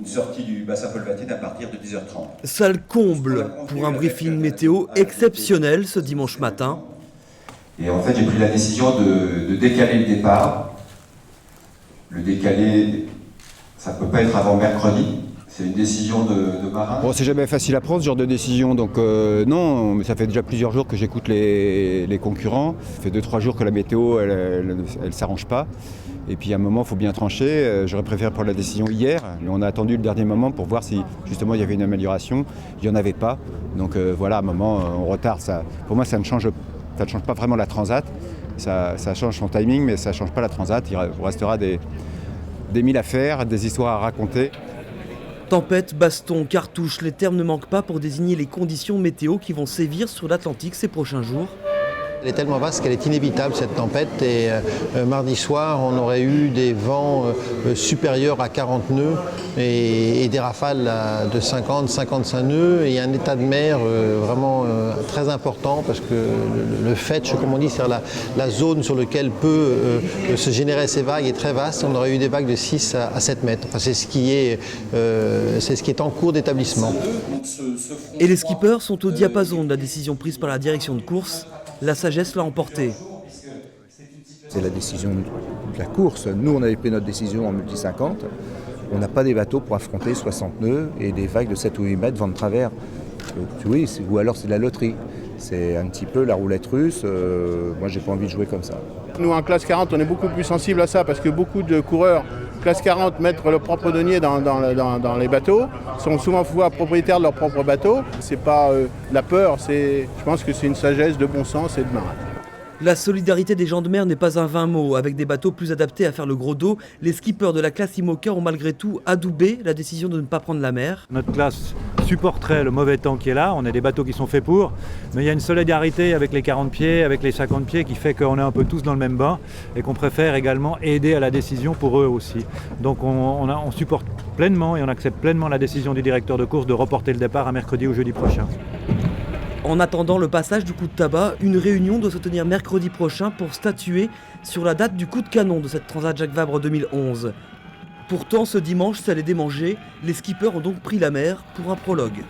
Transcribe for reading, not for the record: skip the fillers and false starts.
sortie du bassin Paul-Vatine à partir de 10h30. Salle comble pour un briefing météo exceptionnel ce dimanche matin. Et en fait, j'ai pris la décision de décaler le départ. Le décaler, ça ne peut pas être avant mercredi. C'est une décision de marin. Bon, c'est jamais facile à prendre ce genre de décision, donc non, mais ça fait déjà plusieurs jours que j'écoute les concurrents. Ça fait 2-3 jours que la météo, elle s'arrange pas. Et puis à un moment, il faut bien trancher. J'aurais préféré prendre la décision hier, mais on a attendu le dernier moment pour voir si justement il y avait une amélioration. Il n'y en avait pas. Donc voilà, à un moment, on retarde. Ça, pour moi, ça ne change pas vraiment la transat. Ça change son timing, mais ça ne change pas la transat. Il restera des milles à faire, des histoires à raconter. Tempête, baston, cartouche, les termes ne manquent pas pour désigner les conditions météo qui vont sévir sur l'Atlantique ces prochains jours. Elle est tellement vaste qu'elle est inévitable cette tempête et mardi soir on aurait eu des vents supérieurs à 40 nœuds et des rafales de 50-55 nœuds et un état de mer vraiment très important parce que le fetch, comme on dit, c'est la zone sur laquelle peut se générer ces vagues est très vaste. On aurait eu des vagues de 6 à 7 mètres. Enfin, c'est ce qui est en cours d'établissement. Et les skippers sont au diapason de la décision prise par la direction de course. La sagesse l'a emporté. C'est la décision de la course. Nous, on avait pris notre décision en multi 50. On n'a pas des bateaux pour affronter 60 nœuds et des vagues de 7 ou 8 mètres vent de travers. Oui, ou alors c'est de la loterie. C'est un petit peu la roulette russe. Moi, j'ai pas envie de jouer comme ça. Nous, en classe 40, on est beaucoup plus sensible à ça parce que beaucoup de coureurs classe 40 mettent leur propre denier dans les bateaux, sont souvent propriétaires de leur propre bateau. C'est pas la peur, je pense que c'est une sagesse de bon sens et de marin. La solidarité des gens de mer n'est pas un vain mot. Avec des bateaux plus adaptés à faire le gros dos, les skippers de la classe IMOCA ont malgré tout adoubé la décision de ne pas prendre la mer. Notre classe supporterait le mauvais temps qui est là, on a des bateaux qui sont faits pour, mais il y a une solidarité avec les 40 pieds, avec les 50 pieds qui fait qu'on est un peu tous dans le même bain et qu'on préfère également aider à la décision pour eux aussi. Donc on supporte pleinement et on accepte pleinement la décision du directeur de course de reporter le départ à mercredi ou jeudi prochain. En attendant le passage du coup de tabac, une réunion doit se tenir mercredi prochain pour statuer sur la date du coup de canon de cette Transat Jacques Vabre 2011. Pourtant, ce dimanche, ça allait démanger, les skippers ont donc pris la mer pour un prologue.